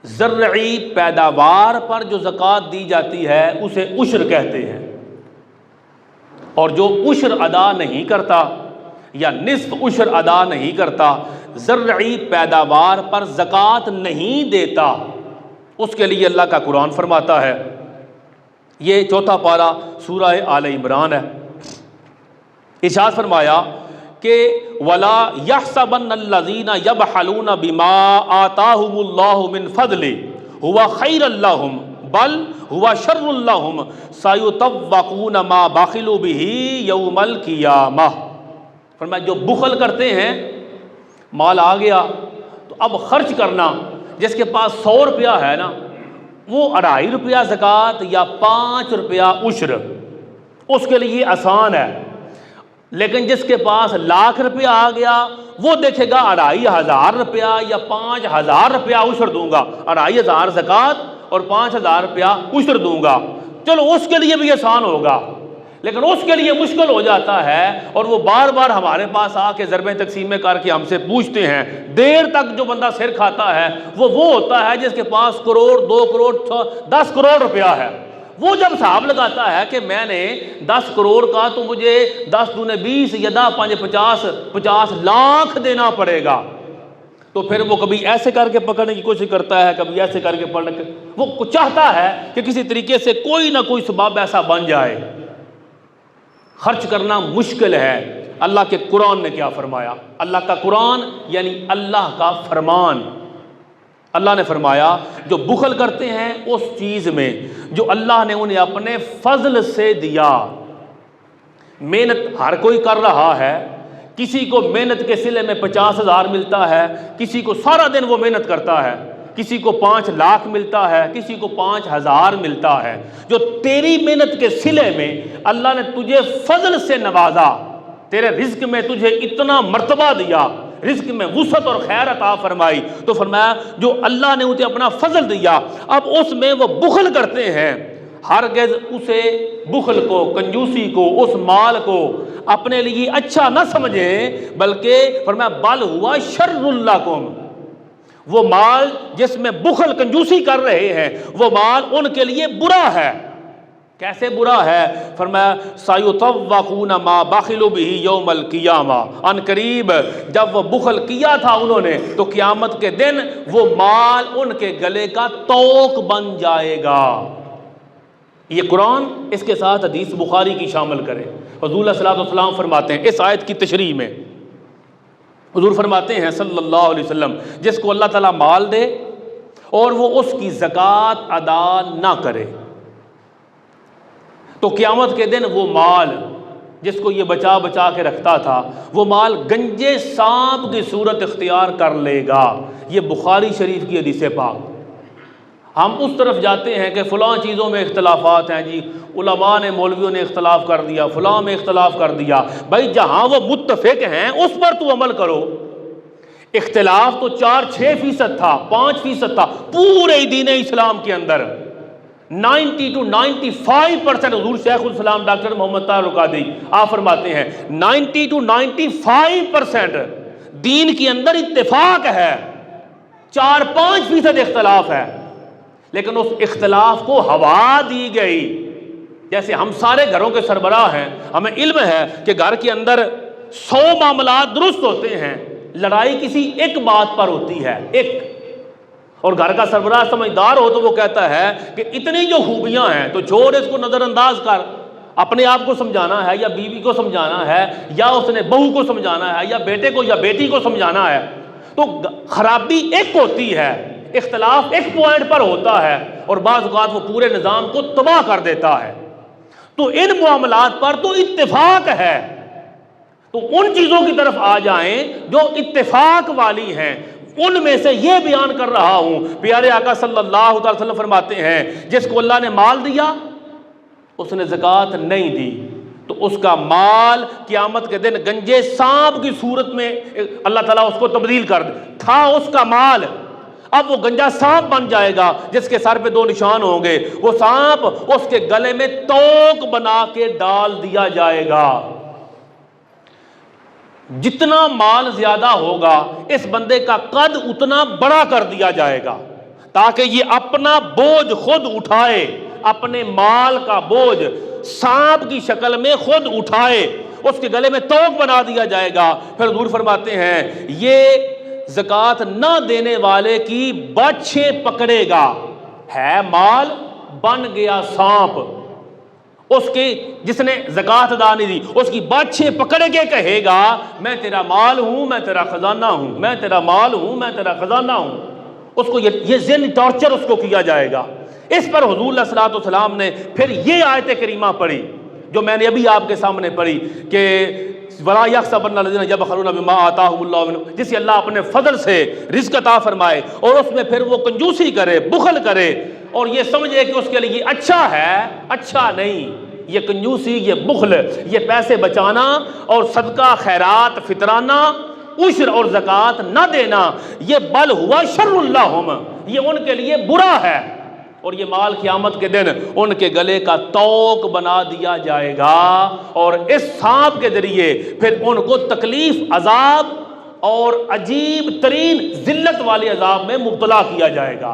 زرعی پیداوار پر جو زکوٰۃ دی جاتی ہے اسے عشر کہتے ہیں، اور جو عشر ادا نہیں کرتا یا نصف عشر ادا نہیں کرتا، زرعی پیداوار پر زکوٰۃ نہیں دیتا، اس کے لیے اللہ کا قرآن فرماتا ہے، یہ 4 پارہ سورہ آل عمران ہے، ارشاد فرمایا کہ وَلَا يَحْسَبَنَّ الَّذِينَ يَبْخَلُونَ بِمَا آتَاهُمُ اللَّهُ مِنْ فَضْلِهِ هُوَ خَيْرًا لَّهُمْ بَلْ هُوَ شَرٌّ لَّهُمْ سَيُطَوَّقُونَ مَا بَخِلُوا بِهِ يَوْمَ الْقِيَامَةِ۔ فرمایا جو بخل کرتے ہیں، مال آ گیا تو اب خرچ کرنا، جس کے پاس 100 روپیہ ہے نا، وہ 2.5 روپیہ زکوٰۃ یا 5 روپیہ عشر، اس کے لیے آسان ہے، لیکن جس کے پاس 1,00,000 روپیہ آ گیا وہ دیکھے گا 2,500 روپیہ یا 5,000 روپیہ عشر دوں گا، 2,500 زکوٰۃ اور 5,000 روپیہ عشر دوں گا، چلو اس کے لیے بھی آسان ہوگا، لیکن اس کے لیے مشکل ہو جاتا ہے، اور وہ بار بار ہمارے پاس آ کے ضربیں تقسیمیں کر کے ہم سے پوچھتے ہیں، دیر تک جو بندہ سر کھاتا ہے وہ ہوتا ہے جس کے پاس 1 کروڑ 2 کروڑ 10 کروڑ روپیہ ہے، وہ جب حساب لگاتا ہے کہ میں نے 10 کروڑ کا تو مجھے 10 دنے 20 یا 10 5 50 لاکھ دینا پڑے گا، تو پھر وہ کبھی ایسے کر کے پکڑنے کی کوشش کرتا ہے، کبھی ایسے کر کے پکڑنے کی، وہ چاہتا ہے کہ کسی طریقے سے کوئی نہ کوئی سبب ایسا بن جائے، خرچ کرنا مشکل ہے۔ اللہ کے قرآن نے کیا فرمایا؟ اللہ کا قرآن یعنی اللہ کا فرمان، اللہ نے فرمایا جو بخل کرتے ہیں اس چیز میں جو اللہ نے انہیں اپنے فضل سے دیا۔ محنت ہر کوئی کر رہا ہے، کسی کو محنت کے صلے میں 50,000 ملتا ہے، کسی کو سارا دن وہ محنت کرتا ہے، کسی کو 5 لاکھ ملتا ہے، کسی کو 5,000 ملتا ہے، جو تیری محنت کے صلے میں اللہ نے تجھے فضل سے نوازا، تیرے رزق میں تجھے اتنا مرتبہ دیا، رزق میں وسعت اور خیر عطا فرمائی، تو فرمایا جو اللہ نے اسے اپنا فضل دیا اب اس میں وہ بخل کرتے ہیں، ہرگز اسے بخل کو، کنجوسی کو، اس مال کو اپنے لیے اچھا نہ سمجھیں، بلکہ فرمایا بل ہوا شر لکم، وہ مال جس میں بخل کنجوسی کر رہے ہیں وہ مال ان کے لیے برا ہے۔ کیسے برا ہے؟ فرمایا سَيُطَوَّقُونَ مَا بَخِلُوا بِهِ يَوْمَ الْقِيَامَةِ، ان قریب جب وہ بخل کیا تھا انہوں نے تو قیامت کے دن وہ مال ان کے گلے کا توق بن جائے گا۔ یہ قرآن اس کے ساتھ حدیث بخاری کی شامل کرے، حضور صلی اللہ علیہ وسلم فرماتے ہیں اس آیت کی تشریح میں، حضور فرماتے ہیں صلی اللہ علیہ وسلم جس کو اللہ تعالیٰ مال دے اور وہ اس کی زکوٰۃ ادا نہ کرے تو قیامت کے دن وہ مال جس کو یہ بچا بچا کے رکھتا تھا وہ مال گنجے سانپ کی صورت اختیار کر لے گا۔ یہ بخاری شریف کی حدیث پاک۔ ہم اس طرف جاتے ہیں کہ فلاں چیزوں میں اختلافات ہیں، جی علماء نے، مولویوں نے اختلاف کر دیا، فلاں میں اختلاف کر دیا، بھائی جہاں وہ متفق ہیں اس پر تو عمل کرو۔ اختلاف تو 4-6% تھا، 5% تھا پورے دین اسلام کے اندر، 90 to 95% حضور شیخ الاسلام ڈاکٹر محمد طاہر القادری آپ فرماتے ہیں 90 to 95% دین کے اندر اتفاق ہے، 4-5% اختلاف ہے، لیکن اس اختلاف کو ہوا دی گئی۔ جیسے ہم سارے گھروں کے سربراہ ہیں، ہمیں علم ہے کہ گھر کے اندر 100 معاملات درست ہوتے ہیں، لڑائی کسی ایک بات پر ہوتی ہے، ایک، اور گھر کا سربراہ سمجھدار ہو تو وہ کہتا ہے کہ اتنی جو خوبیاں ہیں تو چھوڑ اس کو نظر انداز کر، اپنے آپ کو سمجھانا ہے یا بیوی کو سمجھانا ہے یا اس نے بہو کو سمجھانا ہے یا بیٹے کو یا بیٹی کو سمجھانا ہے، تو خرابی ایک ہوتی ہے، اختلاف ایک پوائنٹ پر ہوتا ہے اور بعض اوقات وہ پورے نظام کو تباہ کر دیتا ہے۔ تو ان معاملات پر تو اتفاق ہے، تو ان چیزوں کی طرف آ جائیں جو اتفاق والی ہیں۔ ان میں سے یہ بیان کر رہا ہوں، پیارے آقا صلی اللہ علیہ وسلم فرماتے ہیں جس کو اللہ نے مال دیا اس نے زکوٰۃ نہیں دی تو اس کا مال قیامت کے دن گنجے سانپ کی صورت میں اللہ تعالیٰ اس کو تبدیل کر دے، تھا اس کا مال اب وہ گنجا سانپ بن جائے گا جس کے سر پہ 2 نشان ہوں گے، وہ سانپ اس کے گلے میں توق بنا کے ڈال دیا جائے گا۔ جتنا مال زیادہ ہوگا اس بندے کا قد اتنا بڑا کر دیا جائے گا تاکہ یہ اپنا بوجھ خود اٹھائے، اپنے مال کا بوجھ سانپ کی شکل میں خود اٹھائے، اس کے گلے میں توق بنا دیا جائے گا۔ پھر حضور فرماتے ہیں یہ زکوٰۃ نہ دینے والے کی باچھیں پکڑے گا، ہے مال بن گیا سانپ، اس کی جس نے زکوٰۃ ادا نہیں دی اس کی باچھیں پکڑ کے کہے گا میں تیرا مال ہوں، میں تیرا خزانہ ہوں، میں تیرا مال ہوں، میں تیرا خزانہ ہوں۔ اس کو یہ ذہنی ٹارچر اس کو کیا جائے گا۔ اس پر حضور علیہ الصلوۃ والسلام نے پھر یہ آیت کریمہ پڑھی جو میں نے ابھی آپ کے سامنے پڑھی کہ وَلَا يَحْسَبَنَّ الَّذِينَ يَبْخَلُونَ بِمَا آتَاهُمُ اللَّهُ مِنْ، جسے اللہ اپنے فضل سے رزق عطا فرمائے اور اس میں پھر وہ کنجوسی کرے، بخل کرے اور یہ سمجھے کہ اس کے لیے اچھا ہے، اچھا نہیں۔ یہ کنجوسی، یہ بخل، یہ پیسے بچانا اور صدقہ خیرات فطرانہ، عشر اور زکوٰۃ نہ دینا، یہ بل ہوا شر لہم، یہ ان کے لیے برا ہے، اور یہ مال قیامت کے دن ان کے گلے کا توق بنا دیا جائے گا، اور اس سانپ کے ذریعے پھر ان کو تکلیف، عذاب اور عجیب ترین ذلت والے عذاب میں مبتلا کیا جائے گا۔